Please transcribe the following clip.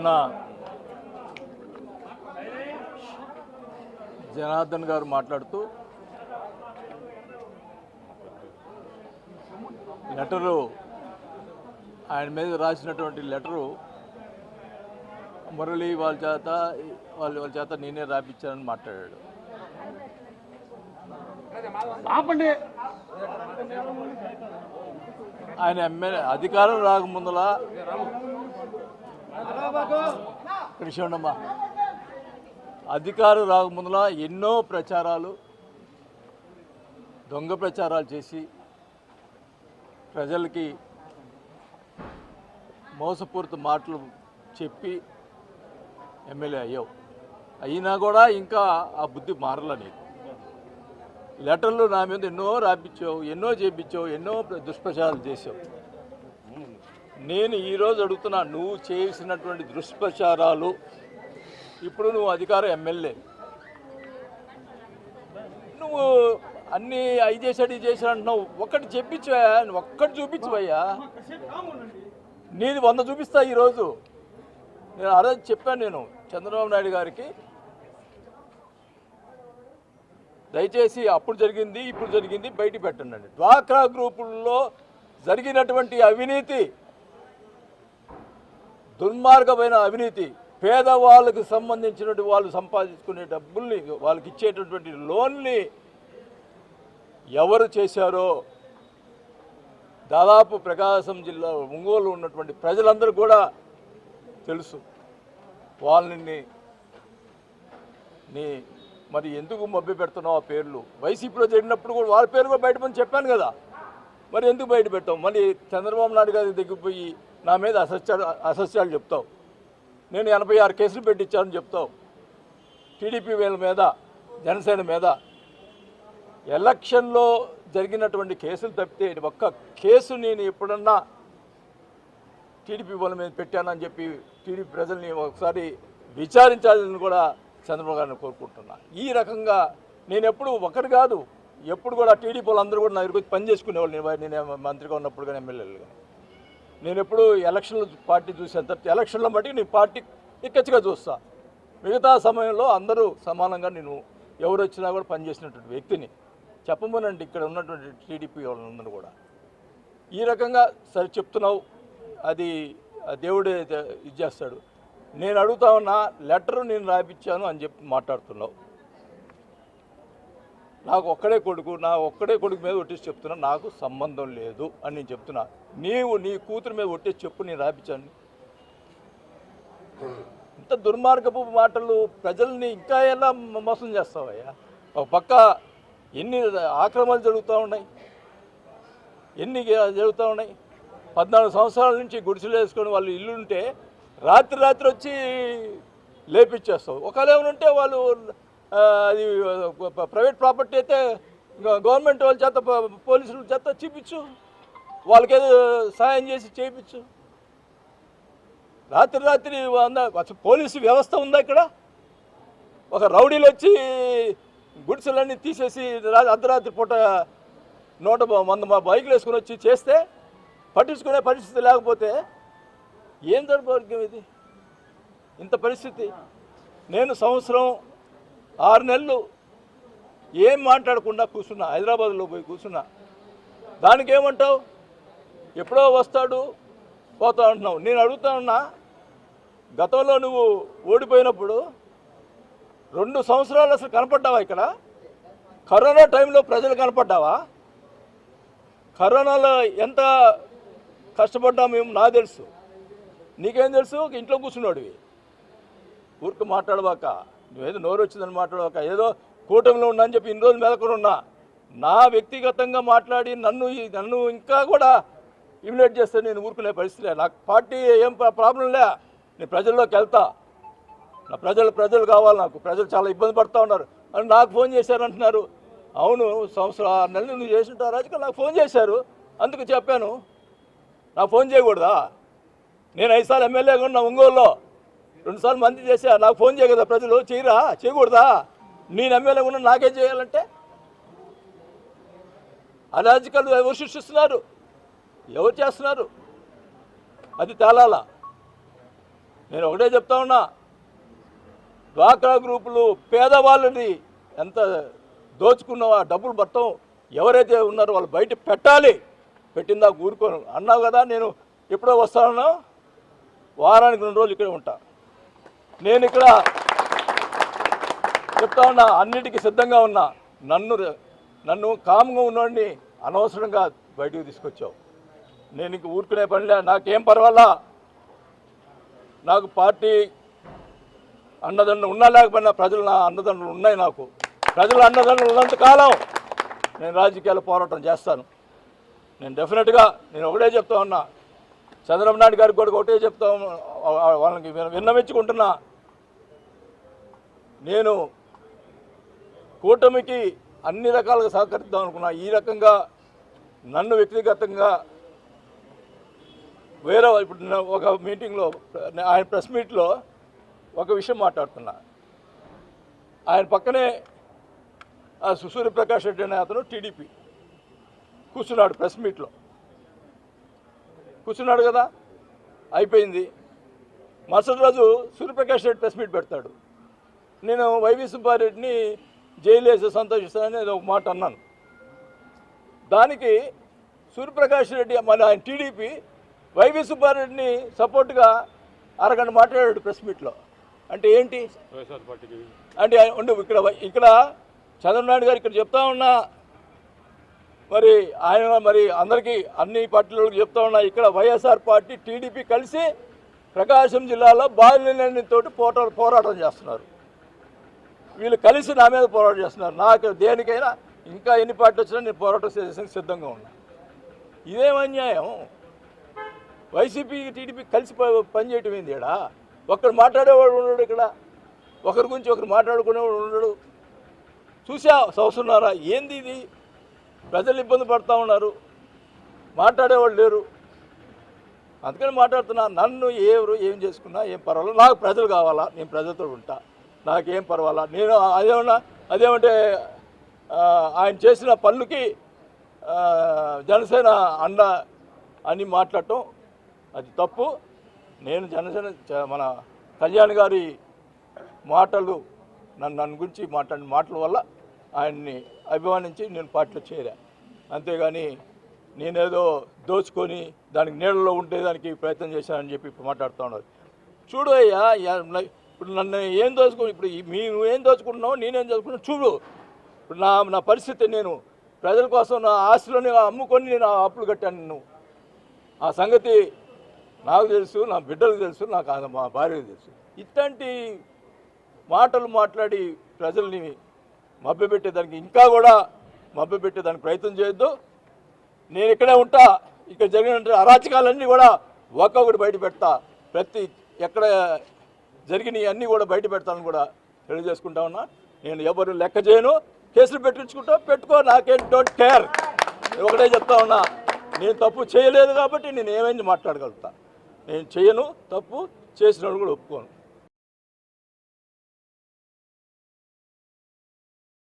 మొన్న జనార్దన్ గారు మాట్లాడుతూ లెటరు ఆయన మీద రాసినటువంటి లెటరు మురళి వాళ్ళ చేత నేనే రాపించానని మాట్లాడాడు. ఆయన ఎమ్మెల్యే అధికారం రాకముందులా కృష్ణమ్మా అధికారం రాకముందులా ఎన్నో ప్రచారాలు దొంగ ప్రచారాలు చేసి ప్రజలకి మోసపూరిత మాటలు చెప్పి ఎమ్మెల్యే అయ్యావు. అయినా కూడా ఇంకా ఆ బుద్ధి మారలా నీకు. లెటర్లు నా మీద ఎన్నో రాపించావు, ఎన్నో చేయించావు, ఎన్నో దుష్ప్రచారాలు చేసావు. నేను ఈరోజు అడుగుతున్నా, నువ్వు చేసినటువంటి దుష్ప్రచారాలు ఇప్పుడు నువ్వు అధికార ఎమ్మెల్యే, నువ్వు అన్నీ అవి చేశాడు ఇది చేశాడు అంటున్నావు. ఒక్కటి చెప్పించవయ్యా, ఒక్కటి చూపించవయ్యా. నీది 100 చూపిస్తా. ఈరోజు నేను ఆ రోజు చెప్పాను, నేను చంద్రబాబు నాయుడు గారికి దయచేసి అప్పుడు జరిగింది ఇప్పుడు జరిగింది బయట పెట్టండి. డ్వాక్రా గ్రూపుల్లో జరిగినటువంటి అవినీతి, దుర్మార్గమైన అవినీతి, పేదవాళ్ళకు సంబంధించినటువంటి వాళ్ళు సంపాదించుకునే డబ్బుల్ని, వాళ్ళకి ఇచ్చేటటువంటి లోన్ని ఎవరు చేశారో దాదాపు ప్రకాశం జిల్లా ఒంగోలు ఉన్నటువంటి ప్రజలందరూ కూడా తెలుసు. వాళ్ళని మరి ఎందుకు మభ్య పెడుతున్నావు? ఆ పేర్లు వైసీపీలో జరిగినప్పుడు కూడా వాళ్ళ పేరు కూడా బయటపడి చెప్పాను కదా, మరి ఎందుకు బయట పెట్టావు? మళ్ళీ చంద్రబాబు నాయుడు గారి దగ్గరికి పోయి నా మీద అసత్యాలు చెప్తావు. నేను 86 కేసులు పెట్టించానని చెప్తావు. టీడీపీ వీళ్ళ మీద, జనసేన మీద. ఎలక్షన్లో జరిగినటువంటి కేసులు తప్పితే ఒక్క కేసు నేను ఎప్పుడన్నా టీడీపీ వాళ్ళ మీద పెట్టానని చెప్పి టీడీపీ ప్రజల్ని ఒకసారి విచారించాలని కూడా చంద్రబాబు గారిని కోరుకుంటున్నా. ఈ రకంగా నేను ఎప్పుడు ఒకరు కాదు, ఎప్పుడు కూడా టీడీపీ వాళ్ళందరూ కూడా నా దగ్గరికి వచ్చి పని చేసుకునేవాళ్ళు. నేను మంత్రిగా ఉన్నప్పుడు కానీ ఎమ్మెల్యేలు కానీ నేను ఎప్పుడు ఎలక్షన్లో పార్టీ చూసాను తప్పితే ఎలక్షన్లో బట్టి నేను పార్టీ ఎక్కచ్చిగా చూస్తా. మిగతా సమయంలో అందరూ సమానంగా నేను ఎవరు వచ్చినా కూడా పనిచేసినటువంటి వ్యక్తిని చెప్పమనండి. ఇక్కడ ఉన్నటువంటి టీడీపీ వాళ్ళందరూ కూడా ఈ రకంగా సరే చెప్తున్నావు, అది దేవుడే ఇది చేస్తాడు. నేను అడుగుతా ఉన్నా, లెటరు నేను రాయించాను అని చెప్పి మాట్లాడుతున్నావు. నాకు ఒక్కడే కొడుకు, నా ఒక్కడే కొడుకు మీద ఒట్టేసి చెప్తున్నా, నాకు సంబంధం లేదు అని నేను చెప్తున్నా. నీవు నీ కూతురు మీద ఒట్టేసి చెప్పు నేను రాయించాను. ఇంత దుర్మార్గపు మాటలు ప్రజల్ని ఇంకా ఎలా మోసం చేస్తావయ్యా? ఒక పక్క ఎన్ని ఆక్రమణలు జరుగుతూ ఉన్నాయి, ఎన్ని జరుగుతూ ఉన్నాయి. 14 సంవత్సరాల నుంచి గుడిసెలు వేసుకొని వాళ్ళు ఇల్లు ఉంటే రాత్రి వచ్చి లేపించేస్తావు. ఒకవేళ ఏమనుంటే వాళ్ళు అది ప్రైవేట్ ప్రాపర్టీ అయితే గవర్నమెంట్ వాళ్ళ చేత, పోలీసుల చేత చూపించు, వాళ్ళకేదో సాయం చేసి చేయించు. రాత్రి పోలీసు వ్యవస్థ ఉందా ఇక్కడ? ఒక రౌడీలు వచ్చి గుడిసెలన్నీ తీసేసి అర్ధరాత్రి పూట 100 బైకులు వేసుకొని వచ్చి చేస్తే పట్టించుకునే పరిస్థితి లేకపోతే ఏం దౌర్భాగ్యం ఇది? ఇంత పరిస్థితి. నేను సంవత్సరం 6 నెలలు ఏం మాట్లాడకుండా కూర్చున్నా, హైదరాబాద్లో పోయి కూర్చున్నా. దానికి ఏమంటావు? ఎప్పుడో వస్తాడు పోతా అంటున్నావు. నేను అడుగుతా ఉన్నా, గతంలో నువ్వు ఓడిపోయినప్పుడు 2 సంవత్సరాలు అసలు కనపడ్డావా ఇక్కడ? కరోనా టైంలో ప్రజలు కనపడ్డావా? కరోనాలో ఎంత కష్టపడ్డా మేము నాకు తెలుసు, నీకేం తెలుసు? ఇంట్లో కూర్చున్నాడువి. ఊరికి మాట్లాడవాక, నువ్వేదో నోరు వచ్చిందని మాట్లాడవాక, ఏదో కూటమిలో ఉన్నా అని చెప్పి ఇన్ని రోజులు మెదకొని ఉన్నా. నా వ్యక్తిగతంగా మాట్లాడి నన్ను ఇంకా కూడా ఇమినేట్ చేస్తే నేను ఊరుకునే పరిస్థితి. నాకు పార్టీ ఏం ప్రాబ్లం లే, నేను ప్రజల్లోకి వెళ్తా. నా ప్రజలు కావాలి నాకు. ప్రజలు చాలా ఇబ్బంది పడుతూ ఉన్నారు అని నాకు ఫోన్ చేశారంటున్నారు. అవును, సంవత్సరం 6 నెలలు నువ్వు చేసిన రాజకీయాలు నాకు ఫోన్ చేశారు, అందుకు చెప్పాను. నాకు ఫోన్ చేయకూడదా? నేను 5 సార్లు ఎమ్మెల్యేగా ఉన్నా ఒంగోలులో, 2 సార్లు మంత్రి చేశా. నాకు ఫోన్ చేయ కదా ప్రజలు? చేయకూడదా? నేను ఎమ్మెల్యేగా ఉన్నా నాకే చేయాలంటే అరాజకాలు ఎవరు సృష్టిస్తున్నారు? ఎవరు చేస్తున్నారు? అది తేలాల. నేను ఒకటే చెప్తా ఉన్నా, డ్వాక్రా గ్రూపులు పేదవాళ్ళని ఎంత దోచుకున్నావో ఆ డబ్బులు మొత్తం ఎవరైతే ఉన్నారో వాళ్ళు బయట పెట్టాలి. పెట్టిందా ఊరుకోను అన్నావు కదా. నేను ఎప్పుడో వస్తానో వారానికి 2 రోజులు ఇక్కడే ఉంటా. నేను ఇక్కడ చెప్తా ఉన్నా, అన్నిటికీ సిద్ధంగా ఉన్నా. నన్ను కామ్గా ఉన్నవాడిని అనవసరంగా బయటకు తీసుకొచ్చావు. నేను ఇంక ఊరుకునే పనిలే, నాకేం పర్వాలా. నాకు పార్టీ అండదండలు ఉన్నా లేకపోయినా ప్రజలు నా అండదండలు ఉన్నాయి. నాకు ప్రజల అండదండలు ఉన్నంత కాలం నేను రాజకీయాలు పోరాటం చేస్తాను. నేను డెఫినెట్గా నేను ఒకటే చెప్తా ఉన్నా, చంద్రబాబు నాయుడు గారికి కూడా ఒకటే చెప్తా, వాళ్ళకి విన్నవించుకుంటున్నా. నేను కూటమికి అన్ని రకాలుగా సహకరిద్దాం అనుకున్నా. ఈ రకంగా నన్ను వ్యక్తిగతంగా వేరే ఇప్పుడు ఒక మీటింగ్లో ఆయన ప్రెస్ మీట్లో ఒక విషయం మాట్లాడుతున్నా. ఆయన పక్కనే సూర్యప్రకాష్ రెడ్డి అనే అతను టీడీపీ కూర్చున్నాడు. ప్రెస్ మీట్లో కూర్చున్నాడు కదా, అయిపోయింది. మరుసటి రోజు సూర్యప్రకాష్ రెడ్డి ప్రెస్ మీట్ పెడతాడు. నేను వైవి సుబ్బారెడ్డిని జైలు వేసి సంతోషిస్తానని ఒక మాట అన్నాను. దానికి సూర్యప్రకాష్ రెడ్డి మన ఆయన టీడీపీ వైవి సుబ్బారెడ్డిని సపోర్ట్గా అరగంట మాట్లాడాడు ప్రెస్ మీట్లో. అంటే ఏంటి అంటే ఉండు, ఇక్కడ చంద్రబాబు నాయుడు గారు ఇక్కడ చెప్తా ఉన్నా, మరి ఆయన మరి అందరికీ అన్ని పార్టీలకు చెప్తా ఉన్నా, ఇక్కడ వైఎస్ఆర్ పార్టీ టీడీపీ కలిసి ప్రకాశం జిల్లాలో బాలినేనితోటి పోరాటం చేస్తున్నారు. వీళ్ళు కలిసి నా మీద పోరాటం చేస్తున్నారు. నాకు దేనికైనా ఇంకా ఎన్ని పార్టీలు వచ్చినా నేను పోరాటం చేసేందుకు సిద్ధంగా ఉన్నా. ఇదేం అన్యాయం? వైసీపీ టీడీపీ కలిసి పనిచేయటం ఏంది? ఇక్కడ ఒకరు మాట్లాడేవాడు ఉన్నాడు, ఇక్కడ ఒకరి గురించి ఒకరు మాట్లాడుకునేవాడు ఉన్నాడు. చూసా చూస్తున్నారా? ఏంది ఇది? ప్రజలు ఇబ్బంది పడుతూ ఉన్నారు, మాట్లాడేవాళ్ళు లేరు. అందుకని మాట్లాడుతున్నా. నన్ను ఎవరు ఏం చేసుకున్నా ఏం పర్వాలేదు, నాకు ప్రజలు కావాలా, నేను ప్రజలతో ఉంటా, నాకేం పర్వాలా. నేను అదేమంటే ఆయన చేసిన పనులకి జనసేన అండ అని మాట్లాడటం అది తప్పు. నేను జనసేన మన కళ్యాణ్ గారి మాటలు నన్ను గురించి మాట్లాడిన మాటల వల్ల ఆయన్ని అభిమానించి నేను పార్టీలో చేరా. అంతేగాని నేనేదో దోచుకొని దానికి నీళ్ళలో ఉండేదానికి ప్రయత్నం చేశానని చెప్పి ఇప్పుడు మాట్లాడుతూ ఉన్నారు. చూడు అయ్యా, ఇప్పుడు నన్ను ఏం దోచుకుని, ఇప్పుడు నువ్వేం దోచుకుంటున్నావు, నేనేం దోచుకున్నావు చూడు. ఇప్పుడు నా పరిస్థితి, నేను ప్రజల కోసం నా ఆస్తులని అమ్ముకొని నేను అప్పులు కట్టాను. ఆ సంగతి నాకు తెలుసు, నా బిడ్డలకు తెలుసు, నాకు మా భార్యకు తెలుసు. ఇట్లాంటి మాటలు మాట్లాడి ప్రజల్ని మభ్యపెట్టేదానికి, ఇంకా కూడా మభ్యపెట్టేదానికి ప్రయత్నం చేయొద్దు. నేను ఇక్కడే ఉంటా. ఇక్కడ జరిగిన అరాచకాలన్నీ కూడా ఒక్కొక్కటి బయట పెడతా. ఎక్కడ జరిగినవి అన్నీ కూడా బయట పెడతానని కూడా తెలియజేసుకుంటా ఉన్నా. నేను ఎవరు లెక్క చేయను. కేసులు పెట్టుకో, నాకేం డోంట్ కేర్. ఒకటే చెప్తా ఉన్నా, నేను తప్పు చేయలేదు కాబట్టి నేను ఏమైంది మాట్లాడగలుగుతా. నేను చేయను, తప్పు చేసినప్పుడు కూడా ఒప్పుకోను.